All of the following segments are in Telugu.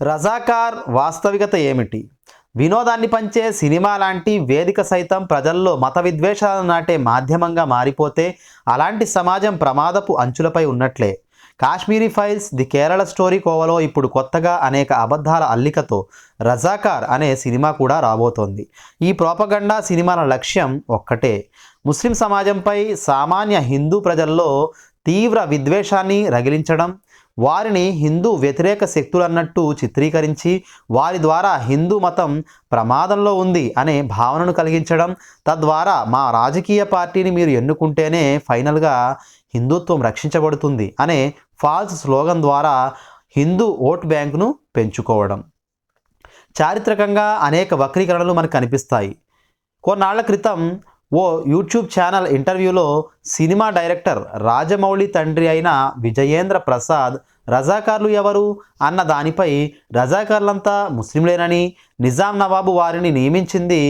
రజాకార్ వాస్తవికత ఏమిటి? వినోదాన్ని పంచే సినిమా లాంటి వేదిక సైతం ప్రజల్లో మత విద్వేషాలను నాటే మాధ్యమంగా మారిపోతే అలాంటి సమాజం ప్రమాదపు అంచులపై ఉన్నట్లే. Kashmiri files, the Kerala story కోవలో ఇప్పుడు కొత్తగా అనేక అబద్ధాల అల్లికతో రజాకార్ అనే సినిమా కూడా రాబోతోంది. ఈ ప్రోపగండా సినిమాల లక్ష్యం ఒక్కటే: ముస్లిం సమాజంపై సామాన్య హిందూ ప్రజల్లో తీవ్ర విద్వేషాన్ని రగిలించడం, వారిని హిందూ వ్యతిరేక శక్తులన్నట్టు చిత్రీకరించి వారి ద్వారా హిందూ మతం ప్రమాదంలో ఉంది అనే భావనను కలిగించడం, తద్వారా మా రాజకీయ పార్టీని మీరు ఎన్నుకుంటేనే ఫైనల్గా హిందుత్వం రక్షించబడుతుంది అనే ఫాల్స్ స్లోగన్ ద్వారా హిందూ ఓట్ బ్యాంకును పెంచుకోవడం. చారిత్రకంగా అనేక వక్రీకరణలు మనకు కనిపిస్తాయి. కొన్నాళ్ల క్రితం ఓ యూట్యూబ్ ఛానల్ ఇంటర్వ్యూలో సినిమా డైరెక్టర్ రాజమౌళి తండ్రి అయిన విజయేంద్ర ప్రసాద్ రజాకార్లు ఎవరు అన్న దానిపై రజాకార్లంతా ముస్లింలేనని, నిజాం నవాబు వారిని నియమించింది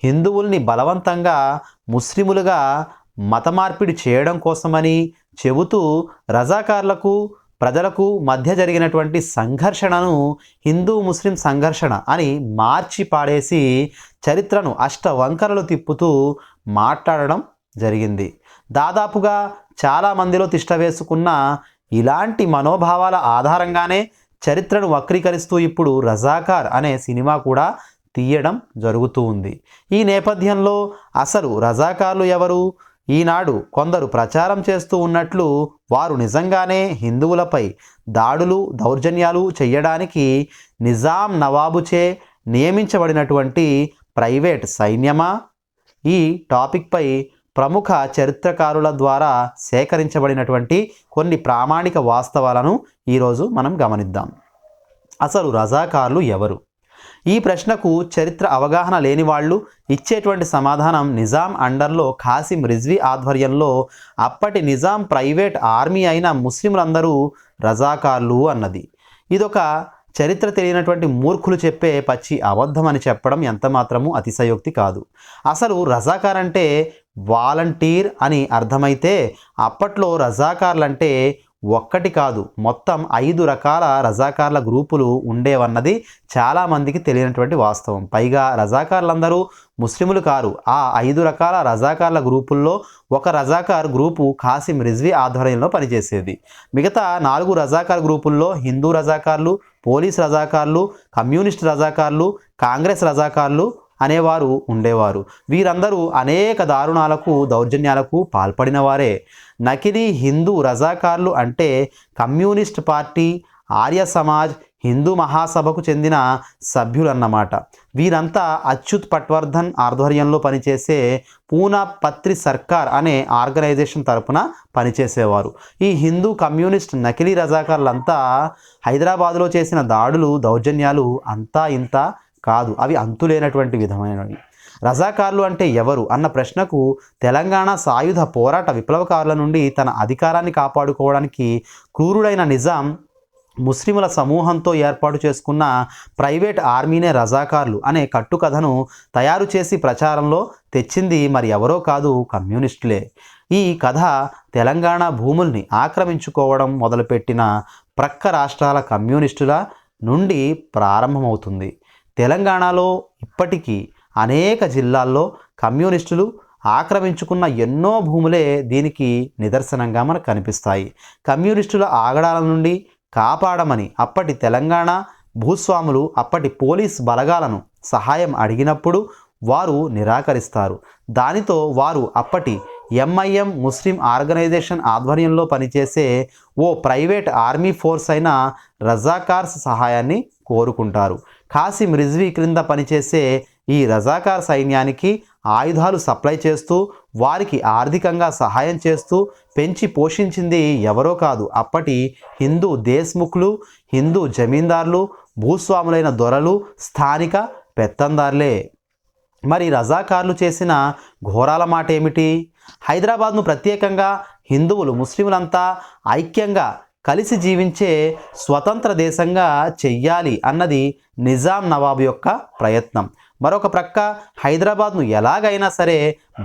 హిందువుల్ని బలవంతంగా ముస్లిములుగా మతమార్పిడి చేయడం కోసమని చెబుతూ రజాకార్లకు ప్రజలకు మధ్య జరిగినటువంటి సంఘర్షణను హిందూ ముస్లిం సంఘర్షణ అని మార్చి పాడేసి చరిత్రను అష్టవంకరలు తిప్పుతూ మాట్లాడడం జరిగింది. దాదాపుగా చాలామందిలో తిష్టవేసుకున్న ఇలాంటి మనోభావాల ఆధారంగానే చరిత్రను వక్రీకరిస్తూ ఇప్పుడు రజాకార్ అనే సినిమా కూడా తీయడం జరుగుతూ ఉంది. ఈ నేపథ్యంలో అసలు రజాకార్లు ఎవరు? ఈనాడు కొందరు ప్రచారం చేస్తూ ఉన్నట్లు వారు నిజంగానే హిందువులపై దాడులు, దౌర్జన్యాలు చేయడానికి నిజాం నవాబుచే నియమించబడినటువంటి ప్రైవేట్ సైన్యమా? ఈ టాపిక్పై ప్రముఖ చరిత్రకారుల ద్వారా సేకరించబడినటువంటి కొన్ని ప్రామాణిక వాస్తవాలను ఈరోజు మనం గమనిద్దాం. అసలు రజాకార్లు ఎవరు? ఈ ప్రశ్నకు చరిత్ర అవగాహన లేని వాళ్ళు ఇచ్చేటువంటి సమాధానం నిజాం అండర్లో ఖాసిం రిజ్వీ ఆధ్వర్యంలో అప్పటి నిజాం ప్రైవేట్ ఆర్మీ అయిన ముస్లింలందరూ రజాకార్లు అన్నది. ఇదొక చరిత్ర తెలియనటువంటి మూర్ఖులు చెప్పే పచ్చి అబద్ధం అని చెప్పడం ఎంత మాత్రము అతిశయోక్తి కాదు. అసలు రజాకార్ అంటే వాలంటీర్ అని అర్థమైతే అప్పట్లో రజాకార్లంటే ఒక్కటి కాదు, మొత్తం 5 రకాల రజాకార్ల గ్రూపులు ఉండేవన్నది చాలామందికి తెలియనటువంటి వాస్తవం. పైగా రజాకార్లందరూ ముస్లిములు కారు. ఆ 5 రకాల రజాకార్ల గ్రూపుల్లో ఒక రజాకార్ గ్రూపు ఖాసిం రిజ్వీ ఆధ్వర్యంలో పనిచేసేది. మిగతా 4 రజాకార్ గ్రూపుల్లో హిందూ రజాకార్లు, పోలీస్ రజాకార్లు, కమ్యూనిస్ట్ రజాకార్లు, కాంగ్రెస్ రజాకార్లు అనేవారు ఉండేవారు. వీరందరూ అనేక దారుణాలకు, దౌర్జన్యాలకు పాల్పడిన వారే. నకిలీ హిందూ రజాకార్లు అంటే కమ్యూనిస్ట్ పార్టీ, ఆర్య సమాజ్, హిందూ మహాసభకు చెందిన సభ్యులన్నమాట. వీరంతా అచ్యుత్ పట్వర్ధన్ ఆధ్వర్యంలో పనిచేసే పూనా పత్రి సర్కార్ అనే ఆర్గనైజేషన్ తరపున పనిచేసేవారు. ఈ హిందూ కమ్యూనిస్ట్ నకిలీ రజాకార్లంతా హైదరాబాదులో చేసిన దాడులు, దౌర్జన్యాలు అంతా ఇంత కాదు, అవి అంతులేనటువంటి విధమైనవి. రజాకార్లు అంటే ఎవరు అన్న ప్రశ్నకు తెలంగాణ సాయుధ పోరాట విప్లవకారుల నుండి తన అధికారాన్ని కాపాడుకోవడానికి క్రూరుడైన నిజాం ముస్లిముల సమూహంతో ఏర్పాటు చేసుకున్న ప్రైవేట్ ఆర్మీనే రజాకార్లు అనే కట్టుకథను తయారు చేసి ప్రచారంలో తెచ్చింది మరి ఎవరో కాదు, కమ్యూనిస్టులే. ఈ కథ తెలంగాణ భూముల్ని ఆక్రమించుకోవడం మొదలుపెట్టిన ప్రక్క రాష్ట్రాల కమ్యూనిస్టుల నుండి ప్రారంభమవుతుంది. తెలంగాణలో ఇప్పటికీ అనేక జిల్లాల్లో కమ్యూనిస్టులు ఆక్రమించుకున్న ఎన్నో భూములే దీనికి నిదర్శనంగా మనకు కనిపిస్తాయి. కమ్యూనిస్టుల ఆగడాల నుండి కాపాడమని అప్పటి తెలంగాణ భూస్వాములు అప్పటి పోలీస్ బలగాలను సహాయం అడిగినప్పుడు వారు నిరాకరిస్తారు. దానితో వారు అప్పటి ఎంఐఎం ముస్లిం ఆర్గనైజేషన్ ఆధ్వర్యంలో పనిచేసే ఓ ప్రైవేట్ ఆర్మీ ఫోర్స్ అయిన రజాకార్స్ సహాయాన్ని కోరుకుంటారు. ఖాసిం రిజ్వీ క్రింద పనిచేసే ఈ రజాకార్ సైన్యానికి ఆయుధాలు సప్లై చేస్తూ వారికి ఆర్థికంగా సహాయం చేస్తూ పెంచి పోషించింది ఎవరో కాదు, అప్పటి హిందూ దేశ్ముఖ్లు, హిందూ జమీందార్లు, భూస్వాములైన దొరలు, స్థానిక పెత్తందార్లే. మరి రజాకార్లు చేసిన ఘోరాల మాట ఏమిటి? హైదరాబాద్ను ప్రత్యేకంగా హిందువులు, ముస్లింలంతా ఐక్యంగా కలిసి జీవించే స్వతంత్ర దేశంగా చెయ్యాలి అన్నది నిజాం నవాబు యొక్క ప్రయత్నం. మరొక ప్రక్క హైదరాబాద్ను ఎలాగైనా సరే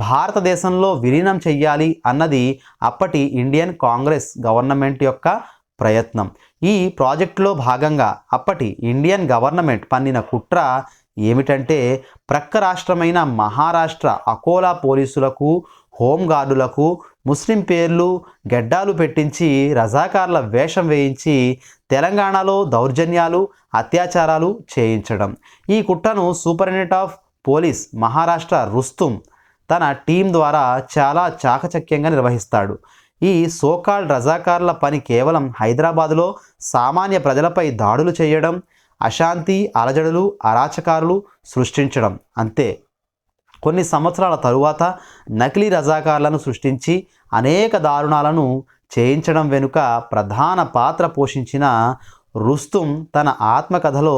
భారతదేశంలో విలీనం చెయ్యాలి అన్నది అప్పటి ఇండియన్ కాంగ్రెస్ గవర్నమెంట్ యొక్క ప్రయత్నం. ఈ ప్రాజెక్టులో భాగంగా అప్పటి ఇండియన్ గవర్నమెంట్ పన్నిన కుట్ర ఏమిటంటే ప్రక్క రాష్ట్రమైన మహారాష్ట్ర అకోలా పోలీసులకు హోంగార్డులకు ముస్లిం పేర్లు గెడ్డాలు పెట్టించి రజాకార్ల వేషం వేయించి తెలంగాణలో దౌర్జన్యాలు అత్యాచారాలు చేయించడం. ఈ కుట్రను superintendent of police Maharashtra Rustom తన టీం ద్వారా చాలా చాకచక్యంగా నిర్వహిస్తాడు. ఈ సోకాల్డ్ రజాకార్ల పని కేవలం హైదరాబాదులో సామాన్య ప్రజలపై దాడులు చేయడం, అశాంతి అలజడులు అరాచకాలు సృష్టించడం అంతే. కొన్ని సంవత్సరాల తరువాత నకిలీ రజాకార్లను సృష్టించి అనేక దారుణాలను చేయించడం వెనుక ప్రధాన పాత్ర పోషించిన రుస్తుం తన ఆత్మకథలో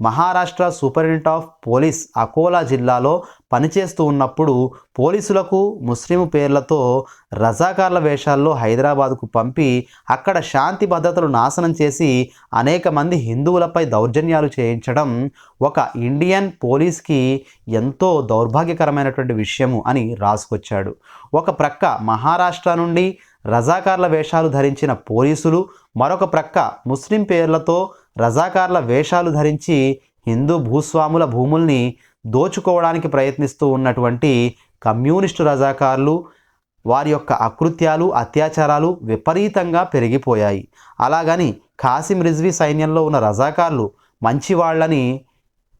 Maharashtra superintendent of police Akola జిల్లాలో పనిచేస్తూ ఉన్నప్పుడు పోలీసులకు ముస్లిం పేర్లతో రజాకార్ల వేషాల్లో హైదరాబాదుకు పంపి అక్కడ శాంతి భద్రతలు నాశనం చేసి అనేక మంది హిందువులపై దౌర్జన్యాలు చేయించడం ఒక ఇండియన్ పోలీస్కి ఎంతో దౌర్భాగ్యకరమైనటువంటి విషయము అని రాసుకొచ్చాడు. ఒక ప్రక్క మహారాష్ట్ర నుండి రజాకార్ల వేషాలు ధరించిన పోలీసులు, మరొక ప్రక్క ముస్లిం పేర్లతో రజాకార్ల వేషాలు ధరించి హిందూ భూస్వాముల భూముల్ని దోచుకోవడానికి ప్రయత్నిస్తూ ఉన్నటువంటి కమ్యూనిస్టు రజాకార్లు, వారి యొక్క అకృత్యాలు అత్యాచారాలు విపరీతంగా పెరిగిపోయాయి. అలాగని కాసిం రిజ్వీ సైన్యంలో ఉన్న రజాకార్లు మంచివాళ్ళని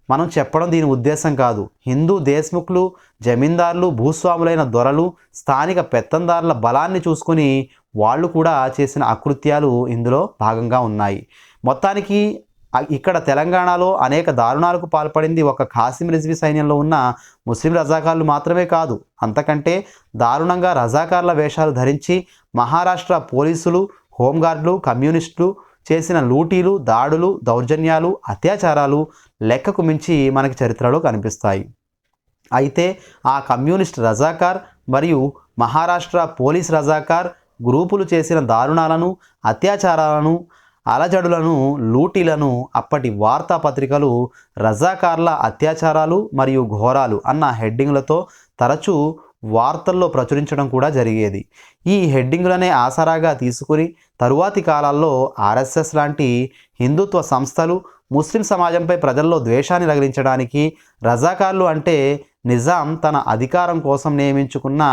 మనం చెప్పడం దీని ఉద్దేశం కాదు. హిందూ దేశ్ముఖ్లు, జమీందారులు, భూస్వాములైన దొరలు, స్థానిక పెత్తందారుల బలాన్ని చూసుకుని వాళ్ళు కూడా చేసిన అకృత్యాలు ఇందులో భాగంగా ఉన్నాయి. మొత్తానికి ఇక్కడ తెలంగాణలో అనేక దారుణాలకు పాల్పడింది ఒక కాసిం రిజ్వీ సైన్యంలో ఉన్న ముస్లిం రజాకార్లు మాత్రమే కాదు, అంతకంటే దారుణంగా రజాకార్ల వేషాలు ధరించి మహారాష్ట్ర పోలీసులు, హోంగార్డులు, కమ్యూనిస్టులు చేసిన లూటీలు, దాడులు, దౌర్జన్యాలు, అత్యాచారాలు లెక్కకు మించి మనకి చరిత్రలో కనిపిస్తాయి. అయితే ఆ కమ్యూనిస్ట్ రజాకార్ మరియు మహారాష్ట్ర పోలీస్ రజాకార్ గ్రూపులు చేసిన దారుణాలను, అత్యాచారాలను, అలజడులను, లూటీలను అప్పటి వార్తాపత్రికలు రజాకార్ల అత్యాచారాలు మరియు ఘోరాలు అన్న హెడ్డింగ్లతో తరచూ వార్తల్లో ప్రచురించడం కూడా జరిగేది. ఈ హెడ్డింగులనే ఆసరాగా తీసుకుని తరువాతి కాలాల్లో ఆర్ఎస్ఎస్ లాంటి హిందుత్వ సంస్థలు ముస్లిం సమాజంపై ప్రజల్లో ద్వేషాన్ని రగిలించడానికి రజాకార్లు అంటే నిజాం తన అధికారం కోసం నియమించుకున్న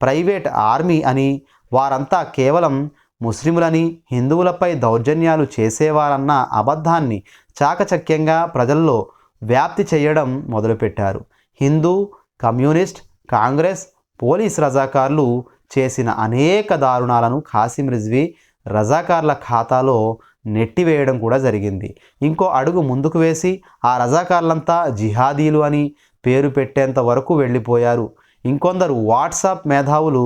ప్రైవేట్ ఆర్మీ అని, వారంతా కేవలం ముస్లింలని, హిందువులపై దౌర్జన్యాలు చేసేవారన్న అబద్ధాన్ని చాకచక్యంగా ప్రజల్లో వ్యాప్తి చేయడం మొదలుపెట్టారు. హిందూ, కమ్యూనిస్ట్, కాంగ్రెస్, పోలీస్ రజాకార్లు చేసిన అనేక దారుణాలను కాసిం రిజ్వీ రజాకార్ల ఖాతాలో నెట్టివేయడం కూడా జరిగింది. ఇంకో అడుగు ముందుకు వేసి ఆ రజాకార్లంతా జిహాదీలు అని పేరు పెట్టేంత వరకు వెళ్ళిపోయారు. ఇంకొందరు వాట్సాప్ మేధావులు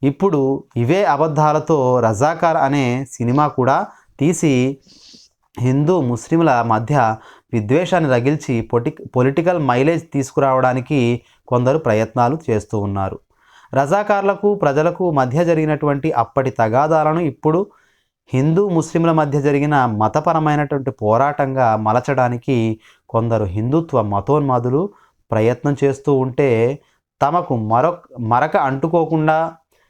ఇప్పుడు ఇవే అబద్ధాలతో రజాకార్ అనే సినిమా కూడా తీసి హిందూ ముస్లింల మధ్య విద్వేషాన్ని రగిల్చి పొలిటికల్ మైలేజ్ తీసుకురావడానికి కొందరు ప్రయత్నాలు చేస్తూ ఉన్నారు. రజాకార్లకు ప్రజలకు మధ్య జరిగినటువంటి అప్పటి తగాదాలను ఇప్పుడు హిందూ ముస్లింల మధ్య జరిగిన మతపరమైనటువంటి పోరాటంగా మలచడానికి కొందరు హిందుత్వ మతోన్మాదులు ప్రయత్నం చేస్తూ ఉంటే తమకు మరక అంటుకోకుండా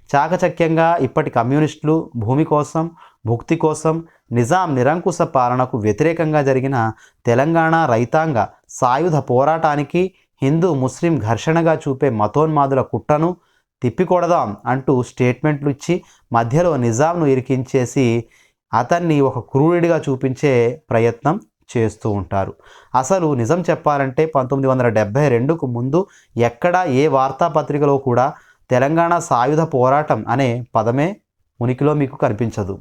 చాకచక్యంగా ఇప్పటి కమ్యూనిస్టులు భూమి కోసం, భుక్తి కోసం, నిజాం నిరంకుశ పాలనకు వ్యతిరేకంగా జరిగిన తెలంగాణ రైతాంగ సాయుధ పోరాటానికి హిందూ ముస్లిం ఘర్షణగా చూపే మతోన్మాదుల కుట్రను తిప్పికొడదాం అంటూ స్టేట్మెంట్లు ఇచ్చి మధ్యలో నిజాంను ఇరికించేసి అతన్ని ఒక క్రూరుడిగా చూపించే ప్రయత్నం చేస్తూ ఉంటారు. అసలు నిజం చెప్పాలంటే 1972కు ముందు ఎక్కడా ఏ వార్తాపత్రికలో కూడా తెలంగాణ సాయుధ పోరాటం అనే పదమే ఉనికిలో మీకు కనిపించదు.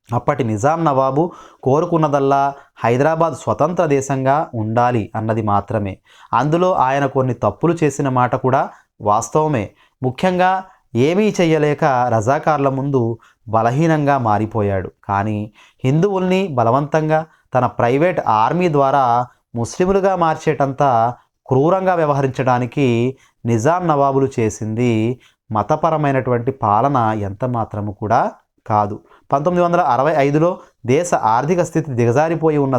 అప్పటి నిజాం నవాబు కోరుకున్నదల్లా హైదరాబాద్ స్వతంత్ర దేశంగా ఉండాలి అన్నది మాత్రమే. అందులో ఆయన కొన్ని తప్పులు చేసిన మాట కూడా వాస్తవమే. ముఖ్యంగా ఏమీ చెయ్యలేక రజాకార్ల ముందు బలహీనంగా మారిపోయాడు. కానీ హిందువుల్ని బలవంతంగా తన ప్రైవేట్ ఆర్మీ ద్వారా ముస్లిములుగా మార్చేటంత క్రూరంగా వ్యవహరించడానికి నిజాం నవాబులు చేసింది మతపరమైనటువంటి పాలన ఎంత మాత్రము కూడా కాదు. 1965లో దేశ ఆర్థిక స్థితి దిగజారిపోయి ఉన్న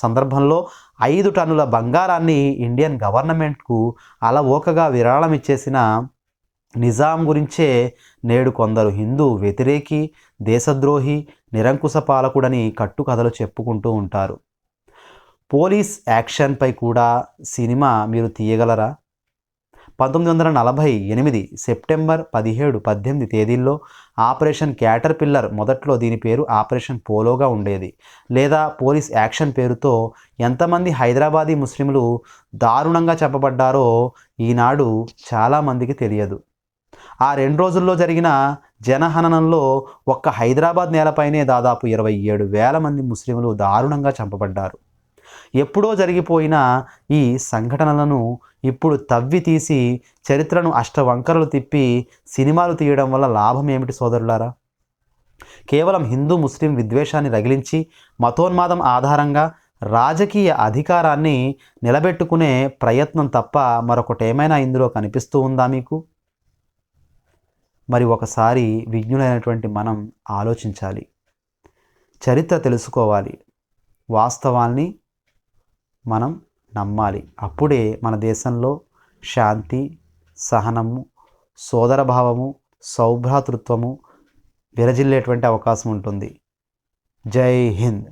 సందర్భంలో 5 టన్నుల బంగారాన్ని ఇండియన్ గవర్నమెంట్కు అలవోకగా విరాళం ఇచ్చేసిన నిజాం గురించే నేడు కొందరు హిందూ వ్యతిరేకి, దేశద్రోహి, నిరంకుశ పాలకుడని కట్టుకథలు చెప్పుకుంటూ ఉంటారు. పోలీస్ యాక్షన్పై కూడా సినిమా మీరు తీయగలరా? 1948 సెప్టెంబర్ 17, 18 తేదీల్లో ఆపరేషన్ క్యాటర్ పిల్లర్, మొదట్లో దీని పేరు ఆపరేషన్ పోలోగా ఉండేది, లేదా పోలీస్ యాక్షన్ పేరుతో ఎంతమంది హైదరాబాదీ ముస్లింలు దారుణంగా చెప్పబడ్డారో ఈనాడు చాలామందికి తెలియదు. ఆ 2 రోజుల్లో జరిగిన జనహననంలో ఒక్క హైదరాబాద్ నేలపైనే దాదాపు 27,000 మంది ముస్లింలు దారుణంగా చంపబడ్డారు. ఎప్పుడో జరిగిపోయిన ఈ సంఘటనలను ఇప్పుడు తవ్వి తీసి చరిత్రను అష్టవంకరలు తిప్పి సినిమాలు తీయడం వల్ల లాభం ఏమిటి సోదరులారా? కేవలం హిందూ ముస్లిం విద్వేషాన్ని రగిలించి మతోన్మాదం ఆధారంగా రాజకీయ అధికారాన్ని నిలబెట్టుకునే ప్రయత్నం తప్ప మరొకటేమైనా ఇందులో కనిపిస్తూ ఉందా మీకు? మరి ఒకసారి విజ్ఞులైనటువంటి మనం ఆలోచించాలి, చరిత్ర తెలుసుకోవాలి, వాస్తవాల్ని మనం నమ్మాలి. అప్పుడే మన దేశంలో శాంతి, సహనము, సోదరభావము, సౌభ్రాతృత్వము విరజిల్లేటువంటి అవకాశం ఉంటుంది. జై హింద్.